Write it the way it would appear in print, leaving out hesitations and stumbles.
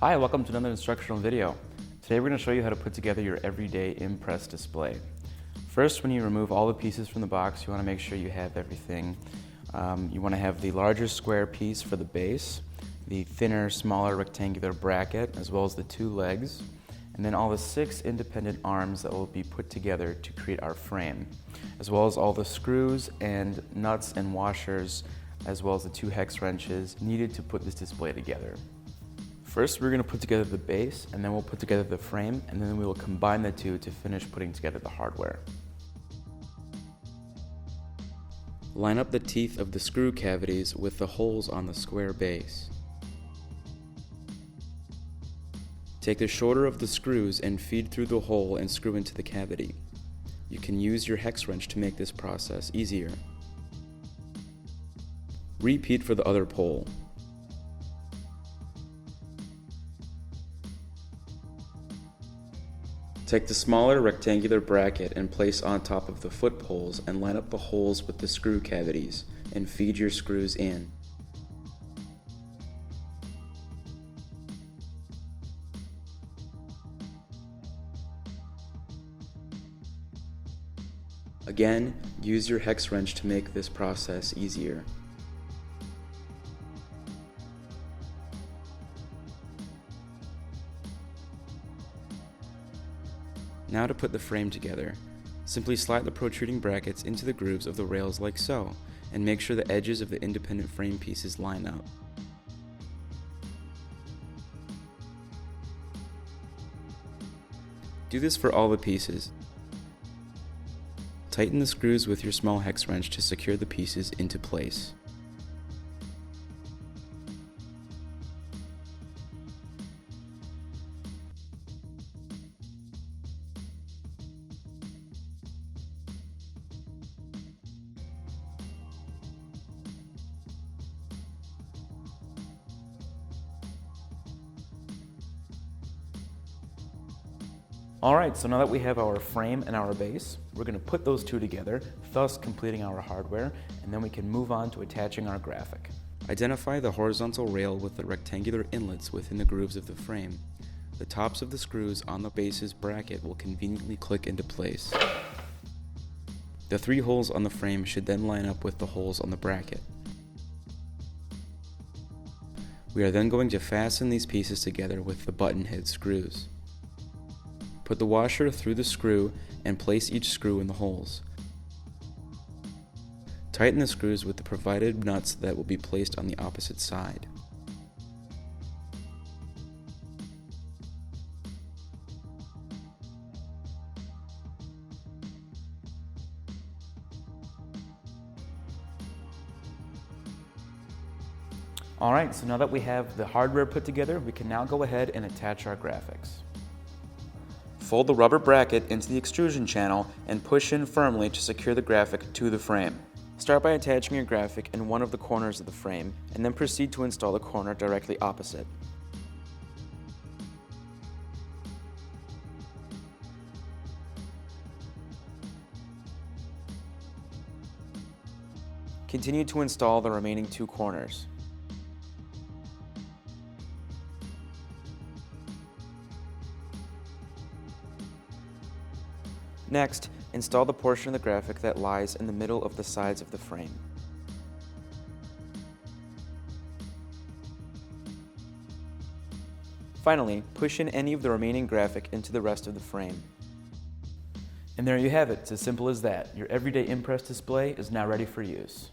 Hi, welcome to another instructional video. Today we're going to show you how to put together your everyday impress display. First, when you remove all the pieces from the box, you want to make sure you have everything. You want to have the larger square piece for the base, the thinner, smaller rectangular bracket, as well as the two legs, and then all the 6 independent arms that will be put together to create our frame, as well as all the screws and nuts and washers, as well as the 2 hex wrenches needed to put this display together. First, we're going to put together the base, and then we'll put together the frame, and then we will combine the two to finish putting together the hardware. Line up the teeth of the screw cavities with the holes on the square base. Take the shorter of the screws and feed through the hole and screw into the cavity. You can use your hex wrench to make this process easier. Repeat for the other pole. Take the smaller rectangular bracket and place on top of the foot poles and line up the holes with the screw cavities and feed your screws in. Again, use your hex wrench to make this process easier. Now to put the frame together. Simply slide the protruding brackets into the grooves of the rails like so, and make sure the edges of the independent frame pieces line up. Do this for all the pieces. Tighten the screws with your small hex wrench to secure the pieces into place. Alright, so now that we have our frame and our base, we're going to put those two together, thus completing our hardware, and then we can move on to attaching our graphic. Identify the horizontal rail with the rectangular inlets within the grooves of the frame. The tops of the screws on the base's bracket will conveniently click into place. The 3 holes on the frame should then line up with the holes on the bracket. We are then going to fasten these pieces together with the button head screws. Put the washer through the screw and place each screw in the holes. Tighten the screws with the provided nuts that will be placed on the opposite side. Alright, so now that we have the hardware put together, we can now go ahead and attach our graphics. Fold the rubber bracket into the extrusion channel and push in firmly to secure the graphic to the frame. Start by attaching your graphic in one of the corners of the frame, and then proceed to install the corner directly opposite. Continue to install the remaining 2 corners. Next, install the portion of the graphic that lies in the middle of the sides of the frame. Finally, push in any of the remaining graphic into the rest of the frame. And there you have it. It's as simple as that. Your everyday impress display is now ready for use.